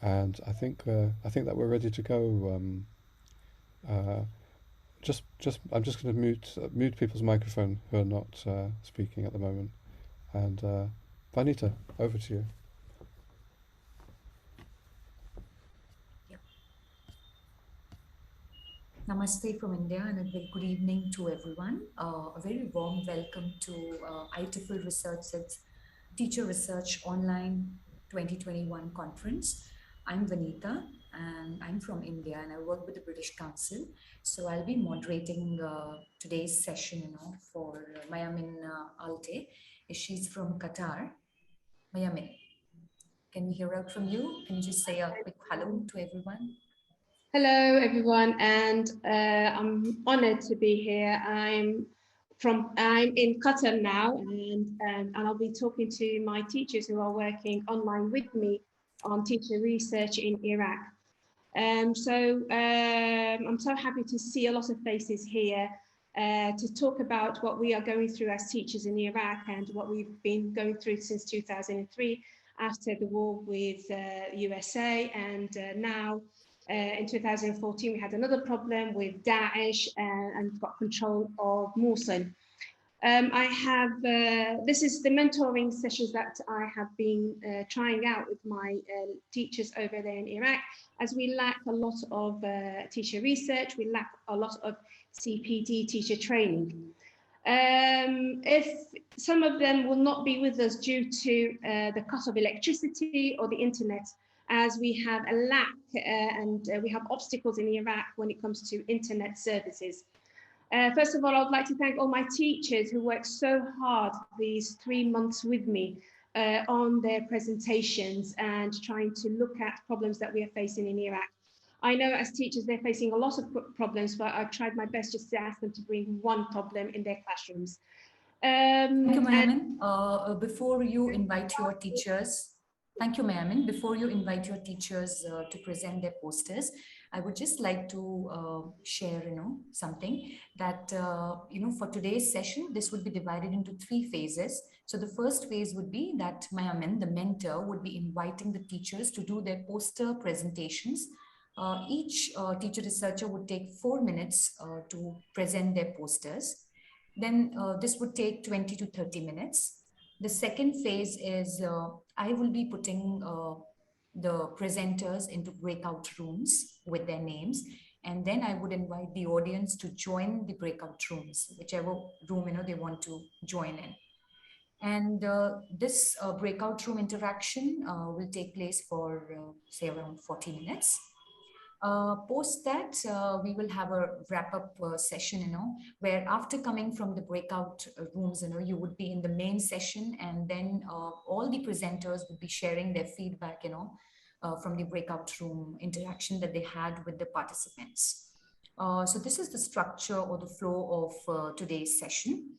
and I think that we're ready to go. Uh, I'm just going to mute people's microphone who are not speaking at the moment. And Vanita, over to you. Namaste from India and a very good evening to everyone. A very warm welcome to IATEFL Research's Teacher Research Online 2021 conference. I'm Vanita and I'm from India and I work with the British Council. So I'll be moderating today's session, for Mayamin Alte. She's from Qatar. Mayamin, can we hear out from you? Can you just say a quick hello to everyone? Hello, everyone, and I'm honored to be here. I'm in Qatar now, and I'll be talking to my teachers who are working online with me on teacher research in Iraq. I'm so happy to see a lot of faces here to talk about what we are going through as teachers in Iraq and what we've been going through since 2003 after the war with USA, and now in 2014 we had another problem with Daesh and got control of Mosul. I have, this is the mentoring sessions that I have been trying out with my teachers over there in Iraq, as we lack a lot of teacher research, we lack a lot of CPD teacher training. If some of them will not be with us due to the cost of electricity or the internet, as we have a lack and we have obstacles in Iraq when it comes to internet services. First of all, I would like to thank all my teachers who worked so hard these 3 months with me on their presentations and trying to look at problems that we are facing in Iraq. I know as teachers, they're facing a lot of problems, but I've tried my best just to ask them to bring one problem in their classrooms. Thank you, Mayamin. Before you invite your teachers, thank you, Mayamin. Before you invite your teachers to present their posters, I would just like to share, something that, for today's session, this would be divided into 3 phases. So the first phase would be that Mayamin, the mentor, would be inviting the teachers to do their poster presentations. Each teacher researcher would take 4 minutes to present their posters. Then this would take 20 to 30 minutes. The second phase is I will be putting the presenters into breakout rooms with their names. And then I would invite the audience to join the breakout rooms, whichever room they want to join in. And this breakout room interaction will take place for say around 40 minutes. Post that, we will have a wrap-up session, where after coming from the breakout rooms, you would be in the main session, and then all the presenters would be sharing their feedback, from the breakout room interaction that they had with the participants. So this is the structure or the flow of today's session.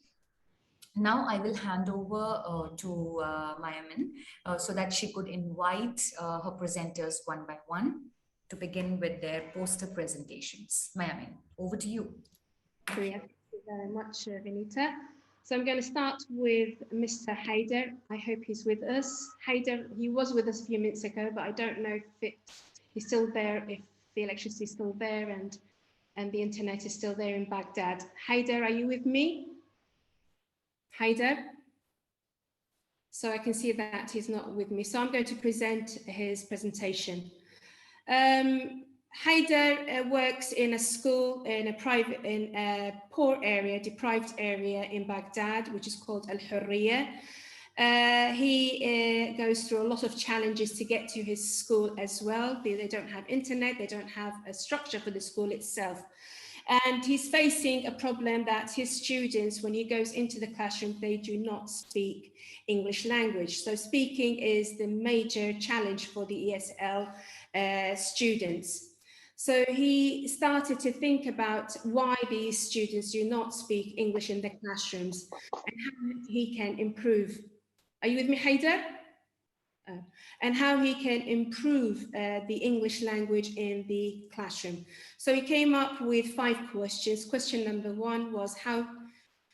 Now I will hand over to Mayamin so that she could invite her presenters one by one to begin with their poster presentations. Mayamin, over to you. Thank you very much, Vinita. So I'm going to start with Mr. Haider. I hope he's with us. Haider, he was with us a few minutes ago, but I don't know if he's still there, if the electricity is still there and the internet is still there in Baghdad. Haider, are you with me? Haider? So I can see that he's not with me. So I'm going to present his presentation. Haider works in a school in a poor area, deprived area in Baghdad, which is called Al Hurriya. He goes through a lot of challenges to get to his school as well. They don't have internet, they don't have a structure for the school itself. And he's facing a problem that his students, when he goes into the classroom, they do not speak English language. So speaking is the major challenge for the ESL students. So he started to think about why these students do not speak English in the classrooms and how he can improve. Are you with me, Haider? And how he can improve the English language in the classroom. So he came up with 5 questions. Question number 1 was, how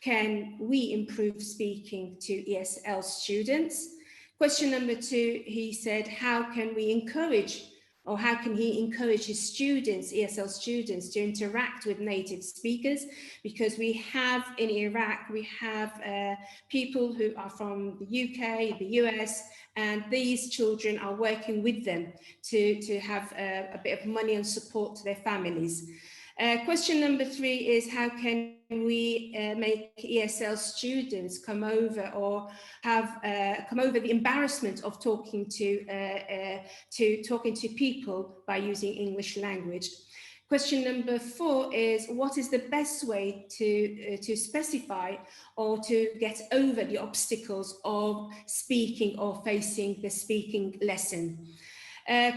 can we improve speaking to ESL students? Question number 2, he said, how can we encourage or how can he encourage his students, ESL students, to interact with native speakers? Because we have in Iraq, we have people who are from the UK, the US, and these children are working with them to have a bit of money and support to their families. Question number 3 is how can we make ESL students come over or have come over the embarrassment of talking to people by using English language. Question number 4 is what is the best way to specify or to get over the obstacles of speaking or facing the speaking lesson.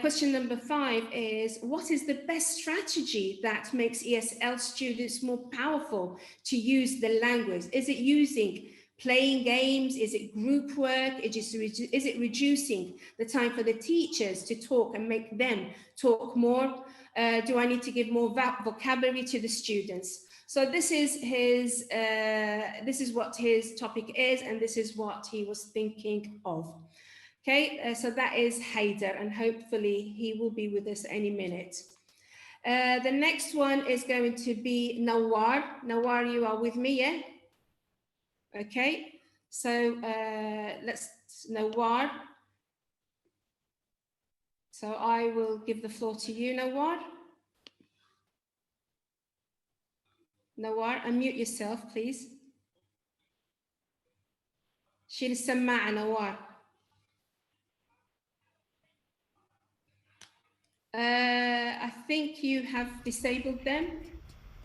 Question number 5 is what is the best strategy that makes ESL students more powerful to use the language? Is it using playing games? Is it group work? Is it reducing the time for the teachers to talk and make them talk more? Do I need to give more vocabulary to the students? So this is what his topic is, and this is what he was thinking of. Okay, so that is Haider, and hopefully he will be with us any minute. The next one is going to be Nawar. Nawar, you are with me, yeah? Okay, so let's Nawar. So I will give the floor to you, Nawar. Nawar, unmute yourself, please. شيل السماعة نوار. I think you have disabled them.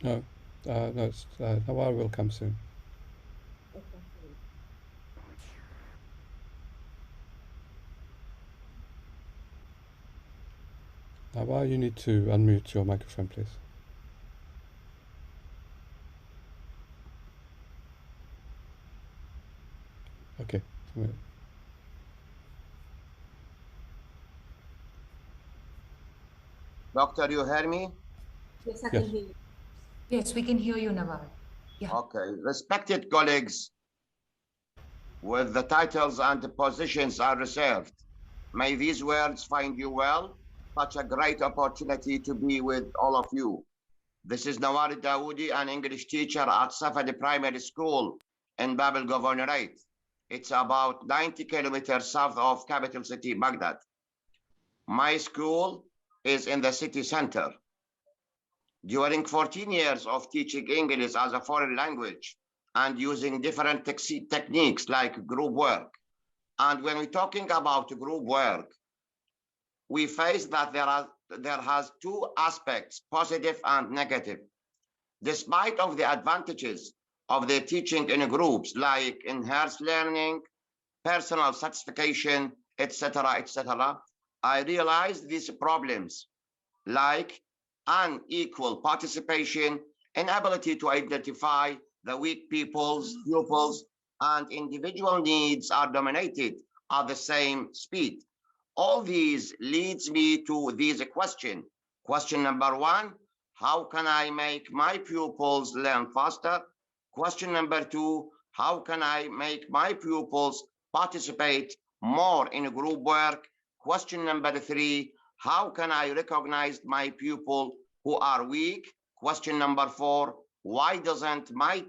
No, no, Nawar will come soon. Nawar, you need to unmute your microphone, please. Okay. Doctor, you hear me? Yes, I can hear you. Yes, we can hear you, Nawar. Yeah. Okay. Respected colleagues, with the titles and the positions are reserved, may these words find you well. Such a great opportunity to be with all of you. This is Nawar Dawoodi, an English teacher at Safad Primary School in Bab el Governorate. It's about 90 kilometers south of capital city, Baghdad. My school is in the city center. During 14 years of teaching English as a foreign language and using different techniques like group work. And when we're talking about group work, we face that there has two aspects, positive and negative. Despite of the advantages of the teaching in groups like enhanced learning, personal satisfaction, etc., etc., I realized these problems like unequal participation, inability to identify the weak pupils, and individual needs are dominated at the same speed. All these leads me to this question. Question number 1, how can I make my pupils learn faster? Question number 2, how can I make my pupils participate more in group work? Question number 3, how can I recognize my pupil who are weak? Question number 4, why doesn't my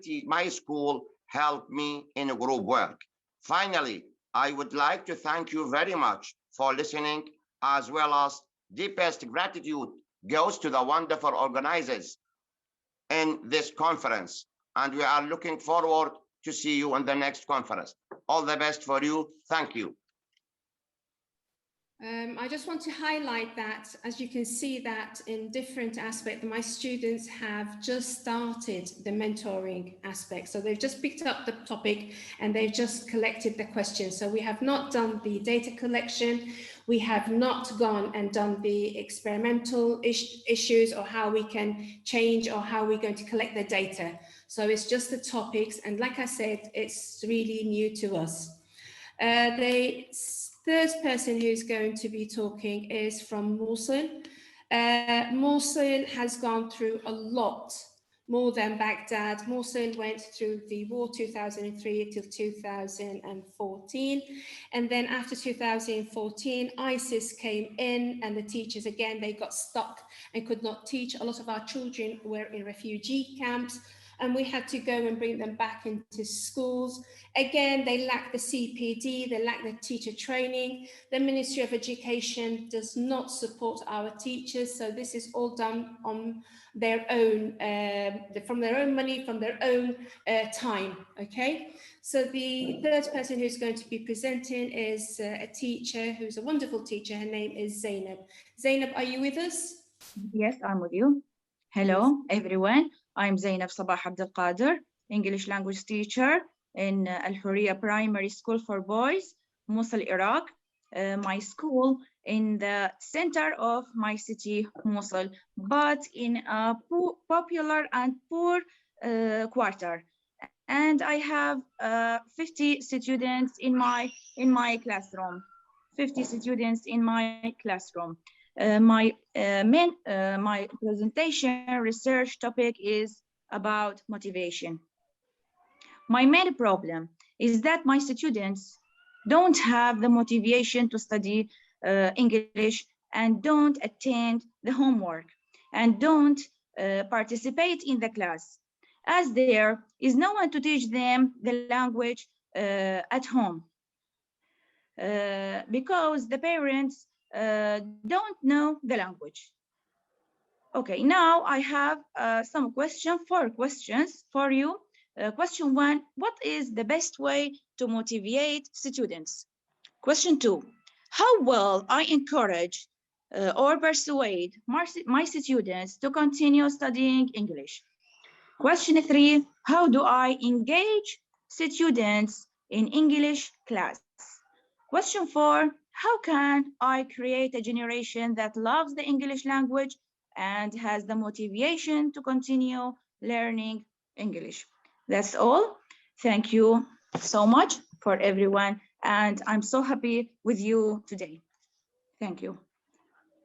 school help me in group work? Finally, I would like to thank you very much for listening, as well as deepest gratitude goes to the wonderful organizers in this conference. And we are looking forward to see you in the next conference. All the best for you. Thank you. I just want to highlight that, as you can see that in different aspects, my students have just started the mentoring aspect. So they've just picked up the topic and they've just collected the questions. So we have not done the data collection. We have not gone and done the experimental issues or how we can change or how we're going to collect the data. So it's just the topics. And like I said, it's really new to us. The third person who's going to be talking is from Mosul. Mosul has gone through a lot more than Baghdad. Mosul went through the war 2003 till 2014. And then after 2014, ISIS came in and the teachers, again, they got stuck and could not teach. A lot of our children were in refugee camps and we had to go and bring them back into schools. Again, they lack the CPD, they lack the teacher training. The Ministry of Education does not support our teachers. So this is all done on their own, from their own money, from their own time, okay? So the third person who's going to be presenting is a teacher who's a wonderful teacher. Her name is Zainab. Zainab, are you with us? Yes, I'm with you. Hello, everyone. I'm Zainab Sabah Abdel Qadir, English language teacher in Al Hurriya Primary School for Boys, Mosul, Iraq. My school in the center of my city, Mosul, but in a popular and poor quarter. And I have 50 students in my classroom. 50 students in my classroom. My presentation research topic is about motivation. My main problem is that my students don't have the motivation to study English and don't attend the homework and don't participate in the class, as there is no one to teach them the language at home. Because the parents don't know the language. Okay, now I have some questions for you. Question 1, what is the best way to motivate students? Question 2, how will I encourage or persuade my students to continue studying English? Question 3, how do I engage students in English class? Question 4, how can I create a generation that loves the English language and has the motivation to continue learning English? That's all. Thank you so much for everyone. And I'm so happy with you today. Thank you.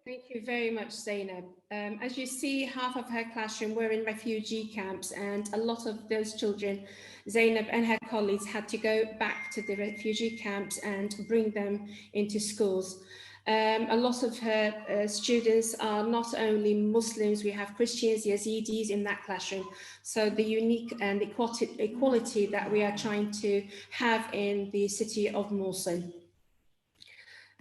Thank you very much, Zainab. As you see, half of her classroom were in refugee camps, and a lot of those children, Zainab and her colleagues, had to go back to the refugee camps and bring them into schools. A lot of her students are not only Muslims, we have Christians, Yazidis in that classroom. So the unique and equality that we are trying to have in the city of Mosul.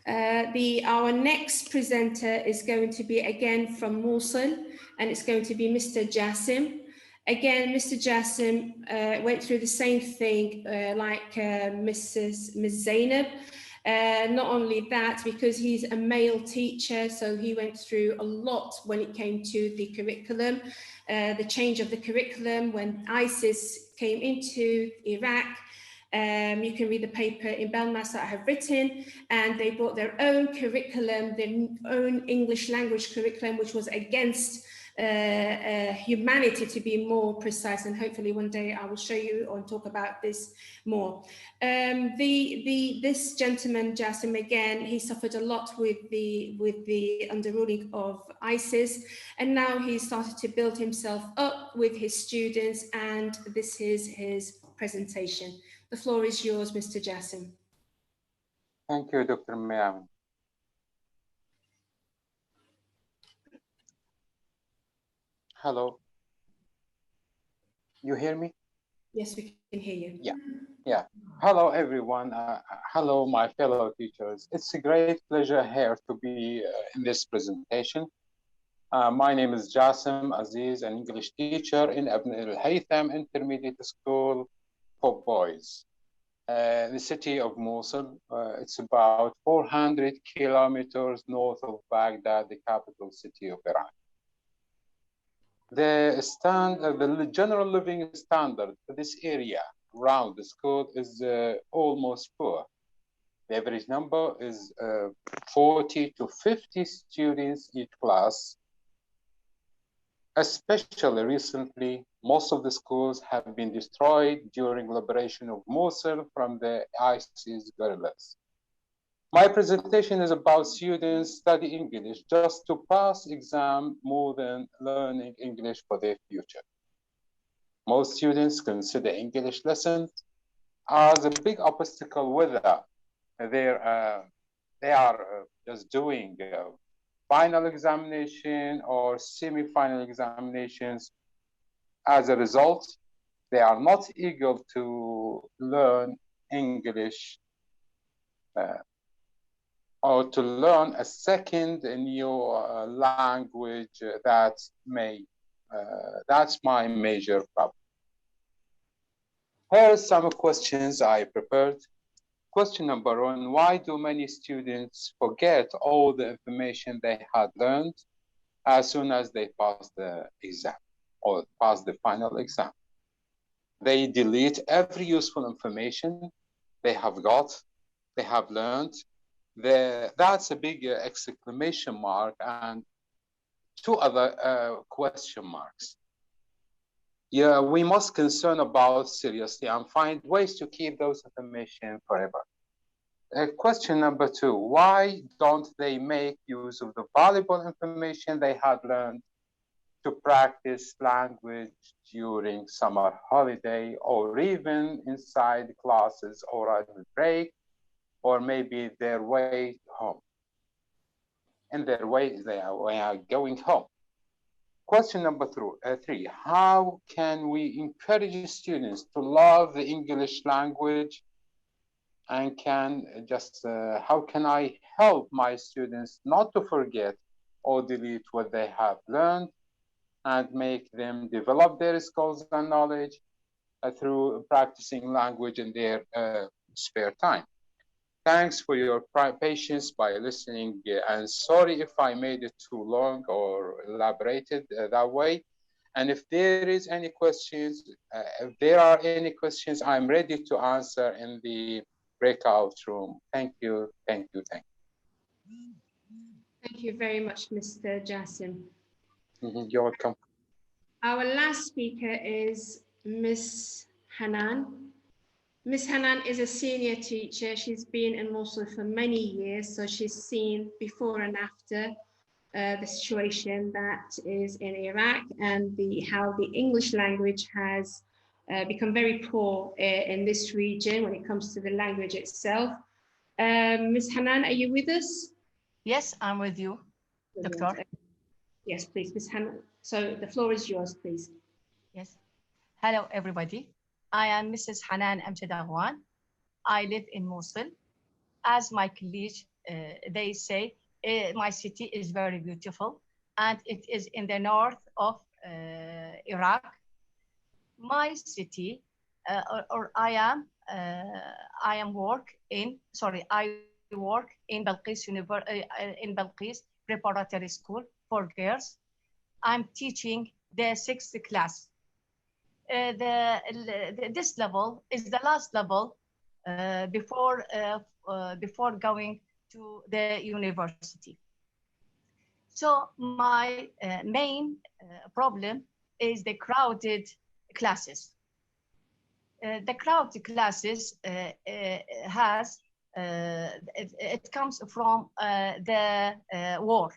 Our next presenter is going to be again from Mosul, and it's going to be Mr. Jassim. Again, Mr. Jassim went through the same thing like Ms. Zainab. Not only that, because he's a male teacher, so he went through a lot when it came to the curriculum, the change of the curriculum when ISIS came into Iraq. You can read the paper in Belmas that I have written, and they brought their own curriculum, their own English language curriculum, which was against humanity, to be more precise, and hopefully one day I will show you or talk about this more. This gentleman, Jassim, again, he suffered a lot with the underruling of ISIS, and now he started to build himself up with his students, and this is his presentation. The floor is yours, Mr. Jassim. Thank you, Dr. Miamin. Hello. You hear me? Yes, we can hear you. Yeah. Hello, everyone. Hello, my fellow teachers. It's a great pleasure here to be in this presentation. My name is Jassim Aziz, an English teacher in Ibn al-Haytham Intermediate School for Boys. The city of Mosul, it's about 400 kilometers north of Baghdad, the capital city of Iraq. The general living standard for this area around the school is almost poor. The average number is 40 to 50 students each class. Especially recently, most of the schools have been destroyed during liberation of Mosul from the ISIS guerrillas. My presentation is about students studying English just to pass exam more than learning English for their future. Most students consider English lessons as a big obstacle, whether they are just doing final examination or semi-final examinations. As a result, they are not eager to learn English or to learn a second new language that's my major problem. Here are some questions I prepared. Question number one, why do many students forget all the information they had learned as soon as they pass the exam or pass the final exam? They delete every useful information they have got, they have learned. That's a big exclamation mark and two other question marks. Yeah, we must concern about seriously and find ways to keep those information forever. Question number two, why don't they make use of the valuable information they had learned to practice language during summer holiday or even inside classes or at the break or maybe their way home? In their way, they are going home. Question number three, how can we encourage students to love the English language and how can I help my students not to forget or delete what they have learned and make them develop their skills and knowledge through practicing language in their spare time? Thanks for your patience by listening, and sorry if I made it too long or elaborated that way. And if there is any questions, if there are any questions, I'm ready to answer in the breakout room. Thank you, thank you, thank you. Thank you very much, Mr. Jassim. You're welcome. Our last speaker is Miss Hanan. Miss Hanan is a senior teacher. She's been in Mosul for many years, so she's seen before and after the situation that is in Iraq and how the English language has become very poor in this region when it comes to the language itself. Miss Hanan, are you with us? Yes, I'm with you, Doctor. Yes, please, Miss Hanan. So the floor is yours, please. Yes. Hello, everybody. I am Mrs. Hanan Amchadagwan. I live in Mosul. As my colleagues, they say, my city is very beautiful and it is in the north of Iraq. My city, I work in Balqis Preparatory School for girls. I'm teaching the 6th class. This level is the last level before going to the university. So my main problem is the crowded classes. The crowded classes it comes from the war.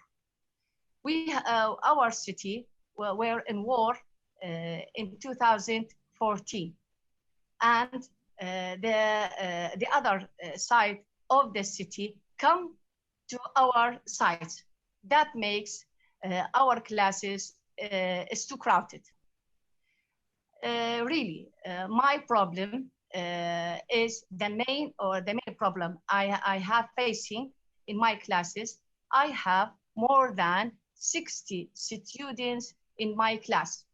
Our city were in war in 2014, and the other side of the city come to our side. That makes our classes is too crowded. Really, my problem is the main problem I have facing in my classes. I have more than 60 students in my class.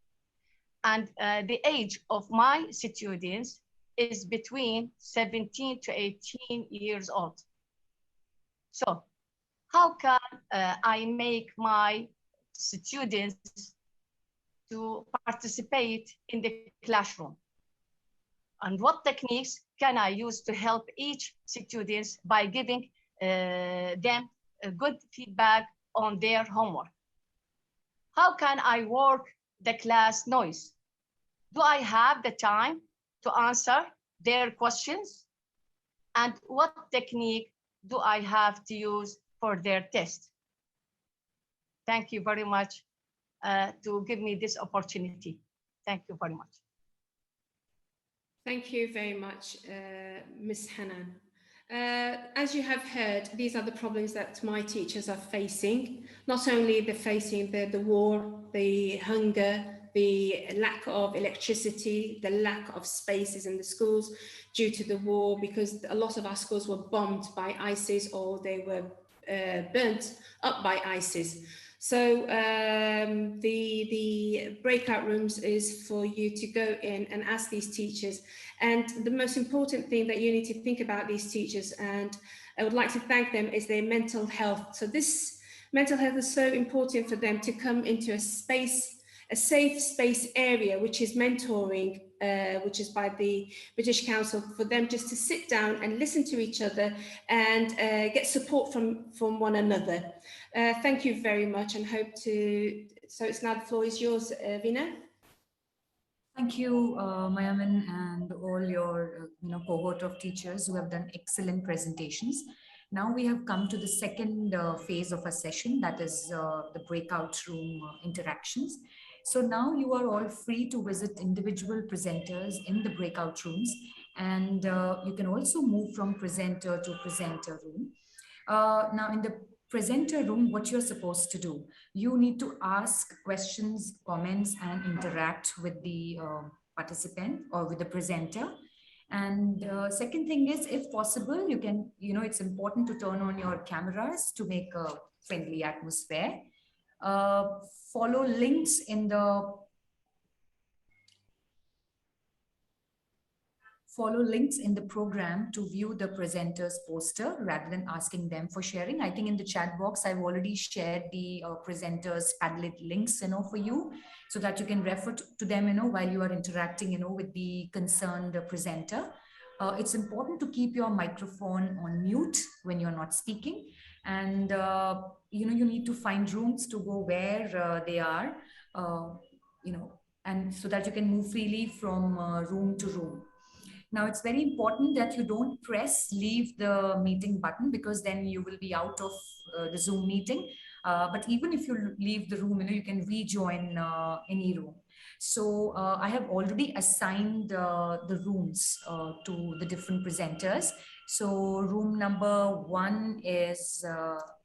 And the age of my students is between 17 to 18 years old. So how can I make my students to participate in the classroom? And what techniques can I use to help each students by giving them a good feedback on their homework? How can I work the class noise? Do I have the time to answer their questions? And what technique do I have to use for their test? Thank you very much to give me this opportunity. Thank you very much. Thank you very much, Ms. Hanan. As you have heard, these are the problems that my teachers are facing. Not only they're facing the war, the hunger, the lack of electricity, the lack of spaces in the schools due to the war, because a lot of our schools were bombed by ISIS or they were burnt up by ISIS. So the breakout rooms is for you to go in and ask these teachers. And the most important thing that you need to think about these teachers, and I would like to thank them, is their mental health. So this mental health is so important for them to come into a space, a safe space area, which is mentoring, which is by the British Council, for them just to sit down and listen to each other and get support from one another. Thank you very much, and hope to, so it's now the floor is yours, Vina. Thank you, Mayaman, and all your cohort of teachers who have done excellent presentations. Now we have come to the second phase of our session, that is the breakout room interactions. So now you are all free to visit individual presenters in the breakout rooms, and you can also move from presenter to presenter room. Now in the presenter room, what you're supposed to do, you need to ask questions, comments, and interact with the participant or with the presenter. And second thing is, if possible, you can, it's important to turn on your cameras to make a friendly atmosphere. Follow links in the program to view the presenter's poster rather than asking them for sharing. I think in the chat box, I've already shared the presenter's Padlet links, for you, so that you can refer to them, while you are interacting, with the concerned presenter. It's important to keep your microphone on mute when you're not speaking. And, you need to find rooms to go where they are, and so that you can move freely from room to room. Now, it's very important that you don't press leave the meeting button, because then you will be out of the Zoom meeting. But even if you leave the room, you can rejoin any room. So I have already assigned the rooms to the different presenters. So room number 1 is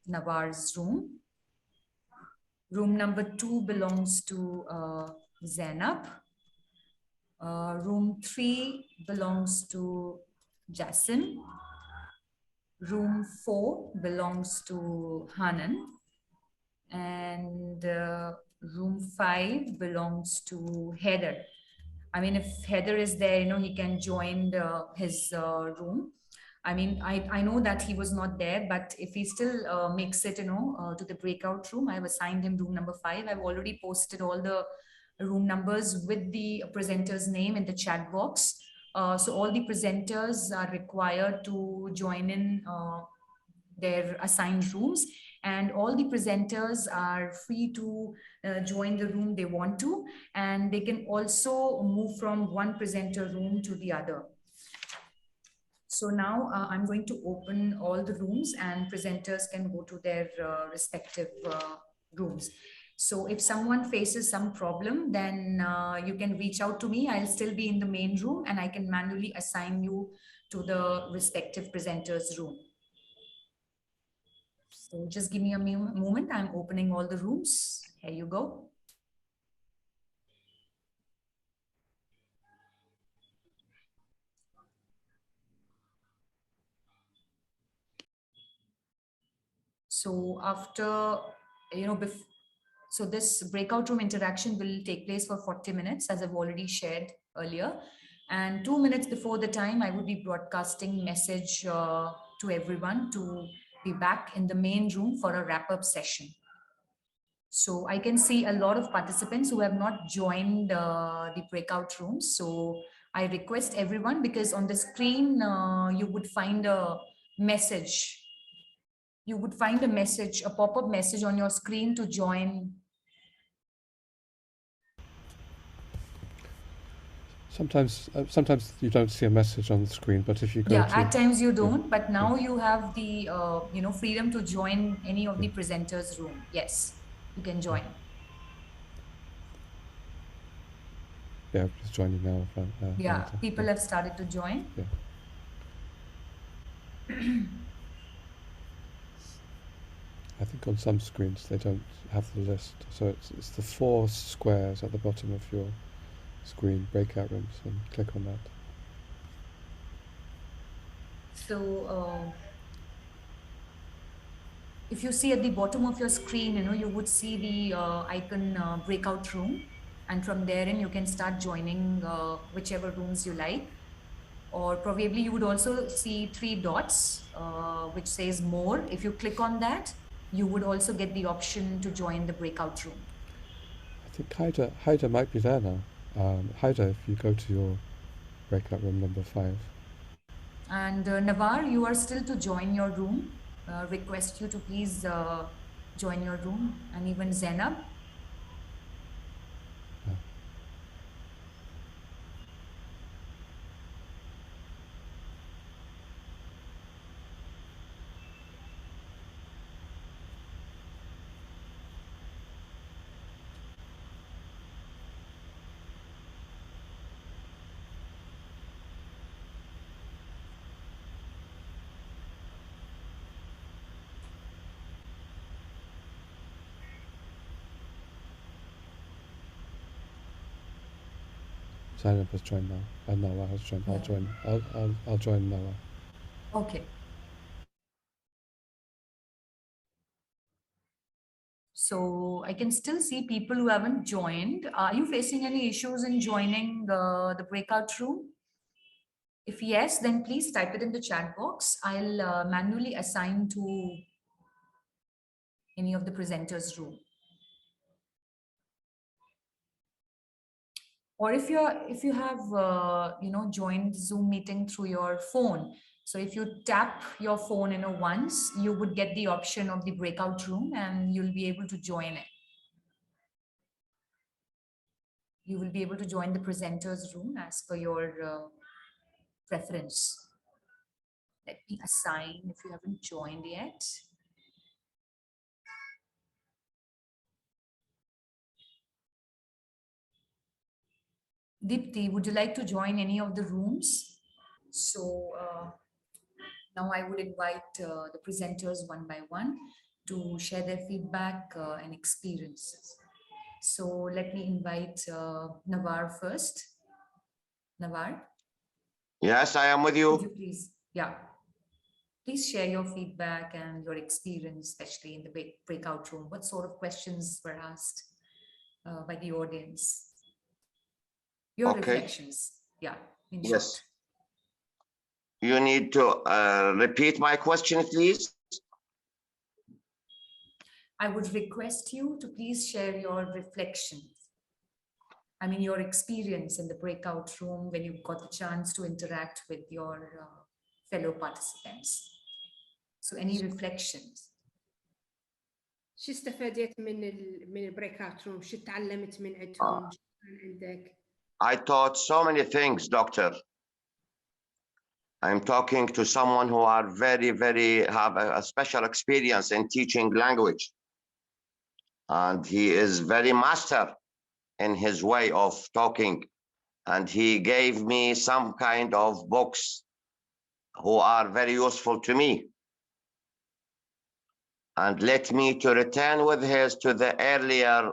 Navar's room. Room number 2 belongs to Zainab. Room 3 belongs to Jasim. Room 4 belongs to Hanan. And room 5 belongs to Heather. I mean, if Heather is there, he can join his room. I mean, I know that he was not there, but if he still makes it, to the breakout room, I've assigned him room number 5. I've already posted all the room numbers with the presenter's name in the chat box. So all the presenters are required to join in their assigned rooms, and all the presenters are free to join the room they want to, and they can also move from one presenter room to the other. So now I'm going to open all the rooms, and presenters can go to their respective rooms. So if someone faces some problem, then you can reach out to me. I'll still be in the main room, and I can manually assign you to the respective presenter's room. So just give me a moment. I'm opening all the rooms. Here you go. So after, so this breakout room interaction will take place for 40 minutes, as I've already shared earlier. And 2 minutes before the time, I would be broadcasting message to everyone to be back in the main room for a wrap-up session. So I can see a lot of participants who have not joined the breakout rooms. So I request everyone, because on the screen, you would find a message. You would find a message, a pop-up message on your screen to join. Sometimes you don't see a message on the screen, but if you go to, at times you don't, but now you have the freedom to join any of the presenters' room. Yes, you can join. Yeah, it's joining now. Yeah, people have started to join. Yeah. I think on some screens they don't have the list, so it's the 4 squares at the bottom of your screen, breakout rooms, and click on that. So if you see at the bottom of your screen, you would see the icon breakout room, and from therein you can start joining whichever rooms you like. Or probably you would also see 3 dots which says more. If you click on that, you would also get the option to join the breakout room. I think Haida might be there now. Haida, if you go to your breakout room number 5. And Navar, you are still to join your room. Request you to please join your room. And even Zainab. Zainab has joined now, and Noah has joined. I'll join. I'll join Noah. Okay. So I can still see people who haven't joined. Are you facing any issues in joining the breakout room? If yes, then please type it in the chat box. I'll manually assign to any of the presenters' room. Or if you have joined Zoom meeting through your phone, so if you tap your phone once, you would get the option of the breakout room and you'll be able to join it. You will be able to join the presenters' room as per your preference. Let me assign if you haven't joined yet. Dipti, would you like to join any of the rooms? So now I would invite the presenters one by one to share their feedback and experiences. So let me invite Navar first. Navar? Yes, I am with you. Would you please, please share your feedback and your experience, especially in the breakout room. What sort of questions were asked by the audience? Your reflections. Yeah, in short. You need to repeat my question, please. I would request you to please share your reflections. I mean, your experience in the breakout room when you got the chance to interact with your fellow participants. So any reflections? شو استفدت من البريكات روم؟ شو تعلمت من عندهم؟ عندك؟ I taught so many things, doctor. I'm talking to someone who are very have a special experience in teaching language. And he is very master in his way of talking. And he gave me some kind of books who are very useful to me. And let me to return with his to the earlier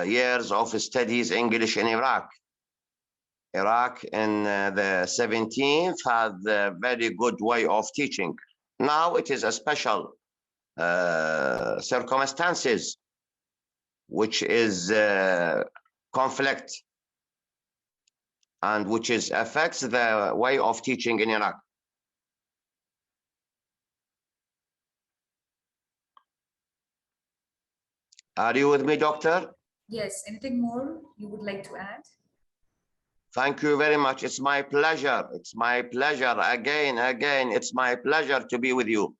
years of studies English in Iraq. Iraq in the 17th had a very good way of teaching. Now it is a special circumstances, which is conflict and which is affects the way of teaching in Iraq. Are you with me, doctor? Yes. Anything more you would like to add? Thank you very much. It's my pleasure. It's my pleasure. Again, it's my pleasure to be with you.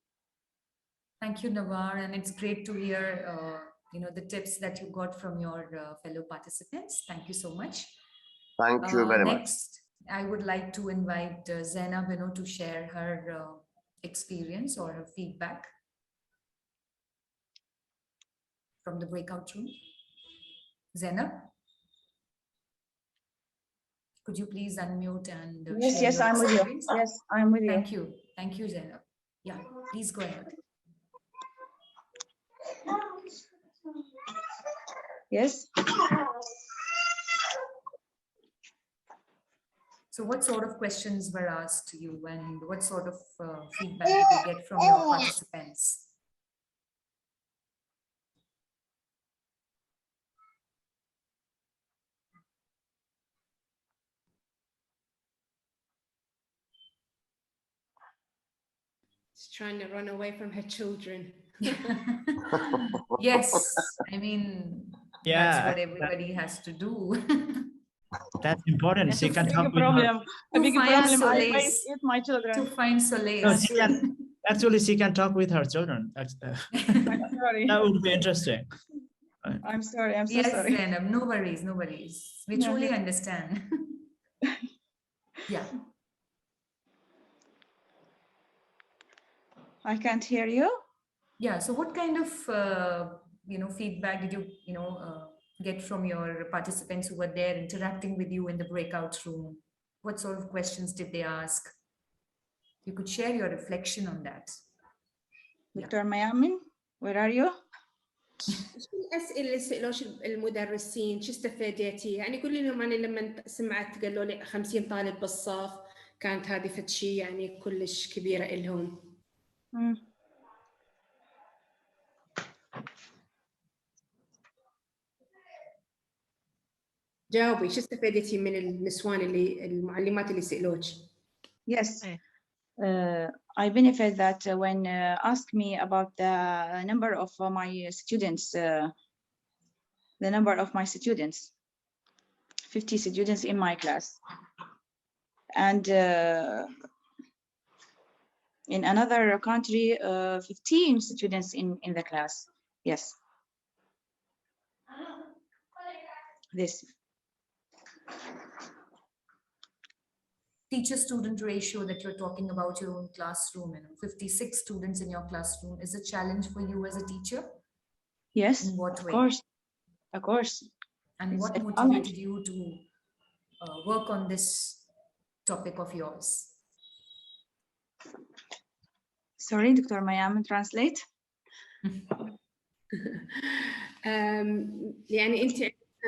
Thank you, Navar. And it's great to hear the tips that you got from your fellow participants. Thank you so much. Thank you very much. Next, I would like to invite Zainab to share her experience or her feedback from the breakout room. Zainab? Could you please unmute and Yes, share yes, your I'm with you. experience? Yes, I'm with you. Thank you. Thank you, Zainab. Yeah, please go ahead. Yes. So what sort of questions were asked to you and what sort of feedback did you get from your participants? She's trying to run away from her children. Yes, I mean, that's what everybody has to do. That's important. She can talk with her. A big find problem I solace. face with my To children. find solace. No, she can, actually, she can talk with her children. I'm sorry. That would be interesting. I'm sorry. I'm so Yes, sorry. Zainab, no worries, no worries. We Yeah, truly yeah. understand. Yeah. I can't hear you. Yeah. So what kind of, feedback did you, get from your participants who were there interacting with you in the breakout room? What sort of questions did they ask? You could share your reflection on that. Dr. Mayamin, where are you? شو الأسئلة اللي سألوش المدرسين؟ شو استفادتي؟ يعني قولي لهم أنا لما سمعت قالوا لي 50 طالب بالصف كانت هذه فد شيء يعني كلش كبيرة إلهم. جاوبي شو استفادتي من النسوان اللي المعلمات اللي سألوك؟ Yes. I benefit that when ask me about the number of my students, the number of my students, 50 students in my class. And in another country, 15 students in the class. Yes. This. Teacher-student ratio that you're talking about your own classroom, 56 students in your classroom is a challenge for you as a teacher? Yes, in what way? Of course. And It's what a motivated you to work on this topic of yours? Sorry, Dr. Mayam, translate. يعني أنت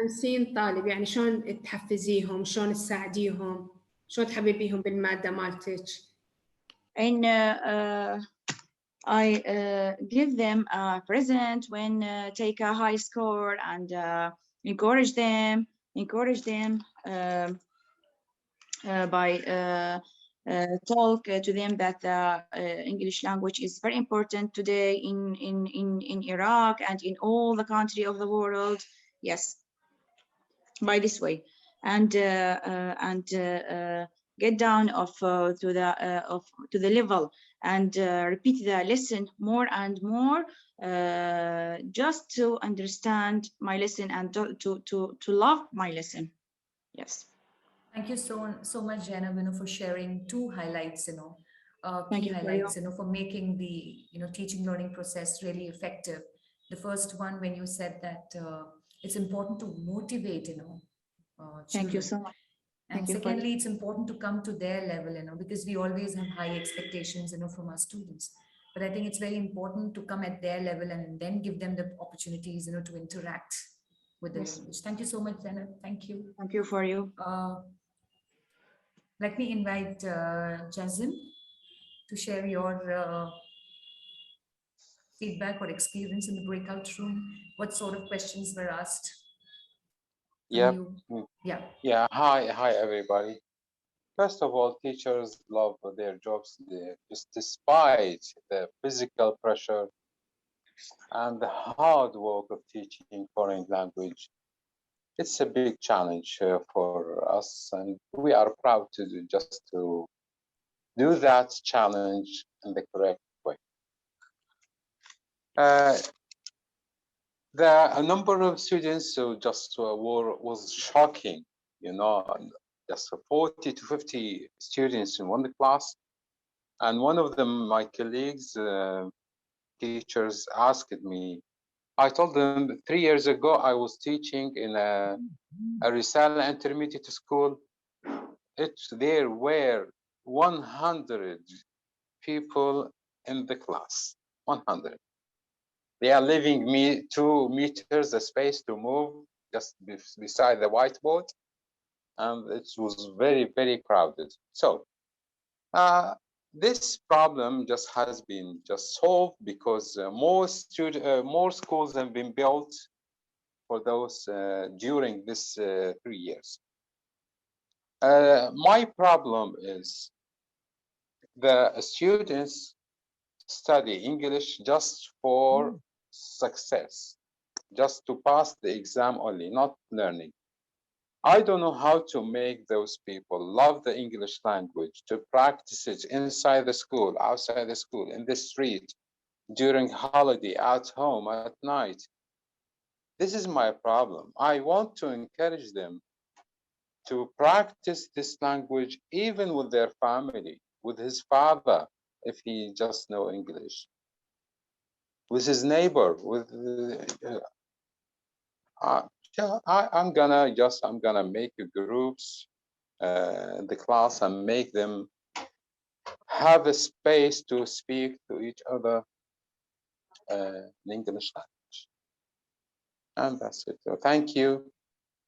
50 طالب يعني شلون تحفزيهم؟ شلون تساعديهم؟ شلون تحببيهم بالمادة مالتك؟ And I give them a present when take a high score and encourage them by talk to them that English language is very important today in Iraq and in all the country of the world. Yes, by this way, and get down to the level and repeat the lesson more and more, just to understand my lesson and to love my lesson. Yes. Thank you so much, Zainab, for sharing two highlights, Thank key you highlights, for making the, teaching learning process really effective. The first one, when you said that it's important to motivate, children. Thank you so much. And secondly, it's important to come to their level, because we always have high expectations, from our students. But I think it's very important to come at their level and then give them the opportunities, to interact with the language. Thank you so much, Zainab. Thank you. Thank you for you. Let me invite Jazim to share your feedback or experience in the breakout room. What sort of questions were asked? Yeah. Yeah. Hi, everybody. First of all, teachers love their jobs just despite the physical pressure and the hard work of teaching foreign language. It's a big challenge for us, and we are proud to do that challenge in the correct way. The number of students who just was shocking, just 40 to 50 students in one class. And one of them, my colleagues, teachers asked me, I told them 3 years ago, I was teaching in a Risala intermediate school there were 100 people in the class. 100. They are leaving me 2 meters of space to move just beside the whiteboard, and it was very, very crowded. So this problem just has been just solved because more schools have been built for those during this 3 years. My problem is the students study English just for success, just to pass the exam only, not learning. I don't know how to make those people love the English language, to practice it inside the school, outside the school, in the street, during holiday, at home, at night. This is my problem. I want to encourage them to practice this language even with their family, with his father, if he just know English, with his neighbor, with I'm gonna make groups in the class and make them have a space to speak to each other in English language. And that's it. So thank you.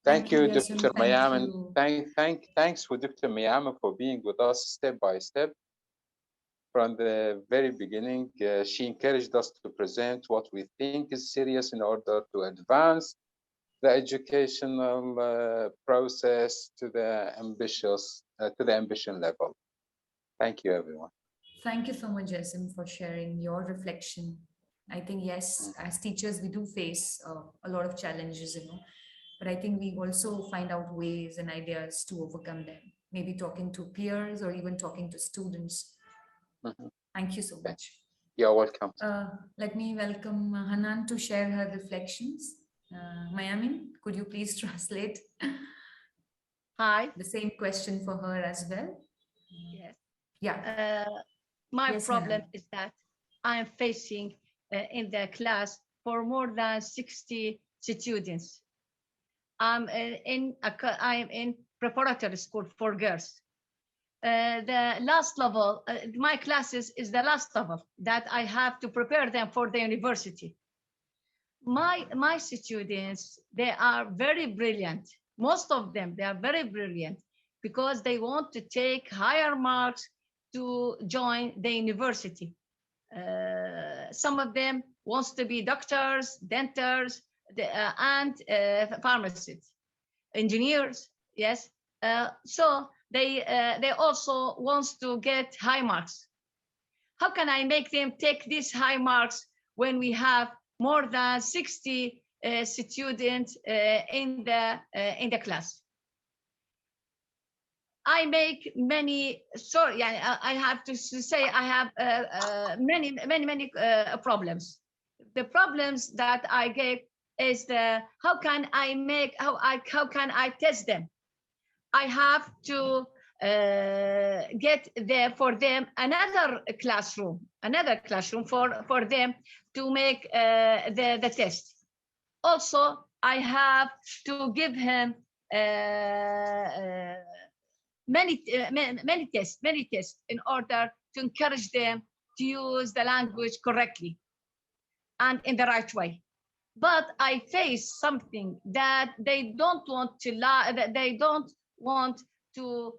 Thank you, Dr. Mayaman. Thanks for Dr. Mayaman for being with us step by step. From the very beginning, she encouraged us to present what we think is serious in order to advance the educational process to the ambition level. Thank you, everyone. Thank you so much, Jasim, for sharing your reflection. I think, yes, as teachers, we do face a lot of challenges, but I think we also find out ways and ideas to overcome them. Maybe talking to peers or even talking to students. Thank you so much. You're welcome. Let me welcome Hanan to share her reflections. Mayamin, could you please translate? Hi. The same question for her as well. Yes. Yeah. My yes, problem Hanan. is that I am facing in the class for more than 60 students. I'm in preparatory school for girls. The last level, my classes is the last level that I have to prepare them for the university. My students, they are very brilliant. Most of them, they are very brilliant because they want to take higher marks to join the university. Some of them wants to be doctors, dentists, and pharmacists, engineers. Yes. So they also wants to get high marks. How can I make them take these high marks when we have more than 60 students in the class? I make many. Sorry, I have to say I have many problems. The problems that I get is how can I test them? I have to get there for them another classroom for them to make the test. Also, I have to give him many tests in order to encourage them to use the language correctly and in the right way. But I face something that they don't want to they don't want to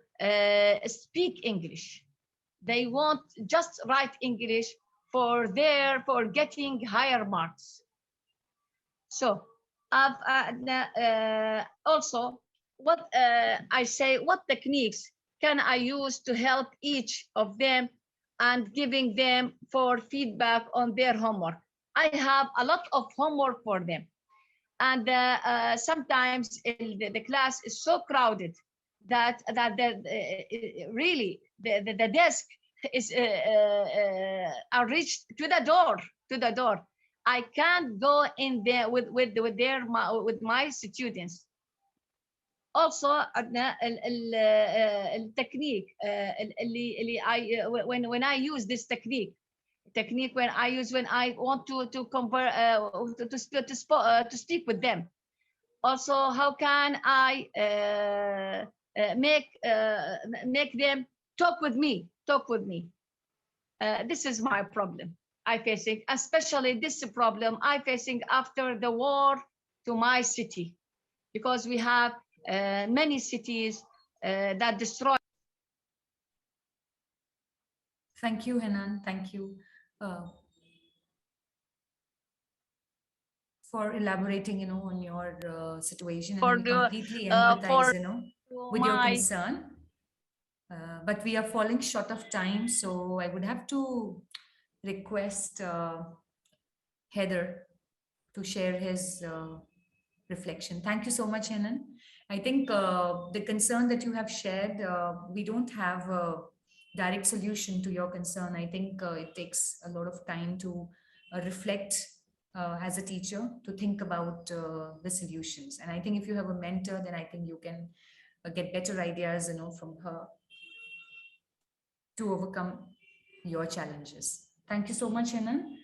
speak English. They want just write English for getting higher marks. So also what I say, what techniques can I use to help each of them and giving them for feedback on their homework? I have a lot of homework for them. And sometimes the class is so crowded that really the desk is are reached to the door. I can't go in there with my students. Also التكنيك when I use this technique when I want to compare to speak with them. Also, how can I make them talk with me. This is my problem I facing, especially this problem I facing after the war to my city, because we have many cities that destroy. Thank you, Hanan. Thank you for elaborating, on your situation, and we completely empathize, with your concern. But we are falling short of time, so I would have to request Heather to share his reflection. Thank you so much, Hanan. I think the concern that you have shared, we don't have a direct solution to your concern. I think it takes a lot of time to reflect as a teacher, to think about the solutions. And I think if you have a mentor, then I think you can get better ideas, from her to overcome your challenges. Thank you so much, Hanan.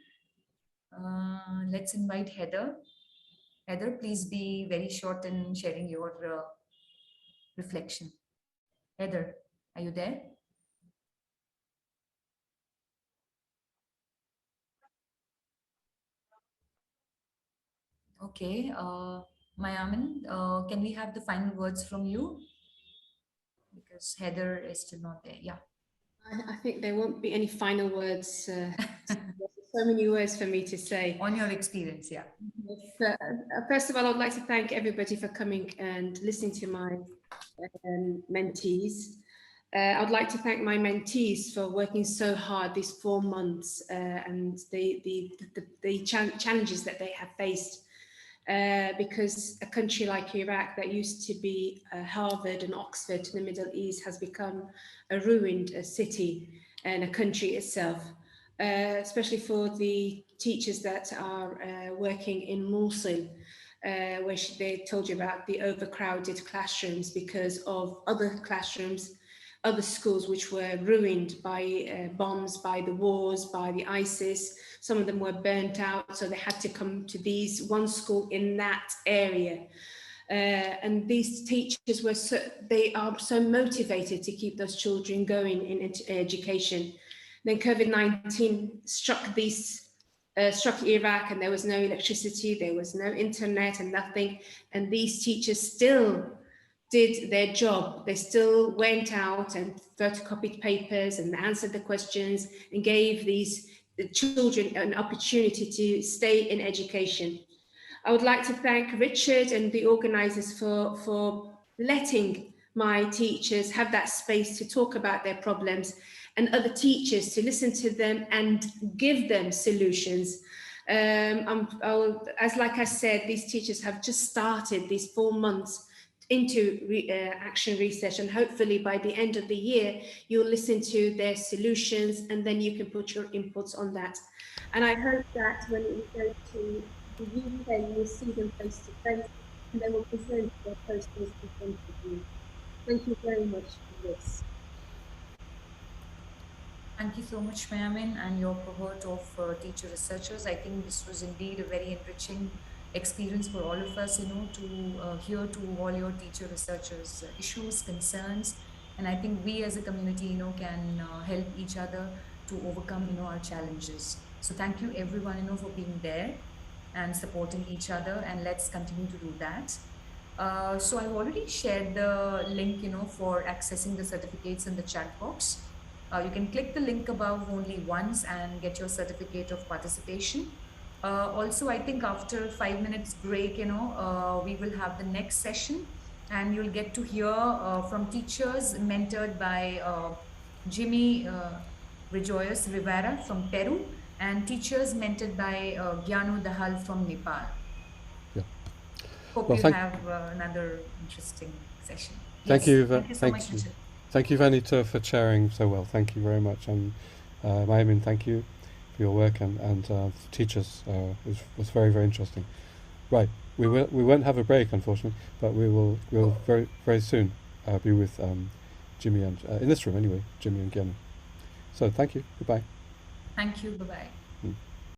Let's invite Heather. Heather, please be very short in sharing your reflection. Heather, are you there? Okay, Mayamin, can we have the final words from you? Because Heather is still not there. Yeah. I think there won't be any final words. So many words for me to say. On your experience, yeah. First of all, I'd like to thank everybody for coming and listening to my mentees. I'd like to thank my mentees for working so hard these 4 months and the challenges that they have faced. Because a country like Iraq that used to be Harvard and Oxford in the Middle East has become a ruined city and a country itself, especially for the teachers that are working in Mosul, where they told you about the overcrowded classrooms because of other classrooms, other schools which were ruined by bombs, by the wars, by the ISIS. Some of them were burnt out, so they had to come to one school in that area. And these teachers they are so motivated to keep those children going in education. Then COVID-19 struck Iraq, and there was no electricity, there was no internet and nothing. And these teachers still did their job. They still went out and photocopied papers and answered the questions and gave these children an opportunity to stay in education. I would like to thank Richard and the organizers for letting my teachers have that space to talk about their problems, and other teachers to listen to them and give them solutions. As like I said, these teachers have just started these 4 months into action research, and hopefully by the end of the year you'll listen to their solutions and then you can put your inputs on that. And I hope that when we go to the UK you'll see them face to face and they will present their posters in front of you. Thank you very much for this. Thank you so much, Mayamin, and your cohort of teacher researchers. I think this was indeed a very enriching experience for all of us, to hear to all your teacher researchers' issues, concerns, and I think we as a community, can help each other to overcome, our challenges. So thank you everyone, for being there and supporting each other, and let's continue to do that. So I've already shared the link, for accessing the certificates in the chat box. You can click the link above only once and get your certificate of participation. Also, I think after 5 minutes break, we will have the next session, and you'll get to hear from teachers mentored by Jimmy Rejoyos Rivera from Peru, and teachers mentored by Gyano Dahal from Nepal. Yeah. Hope you have another interesting session. Thank you. Thank you so much, Richard. Thank you, Vanita, for sharing so well. Thank you very much. And Mayamin, thank you for your work, and teachers. It was very, very interesting. Right, we won't have a break, unfortunately, but we'll very, very soon be with Jimmy and in this room anyway, Jimmy and Gyan. So thank you. Goodbye. Thank you. Bye-bye.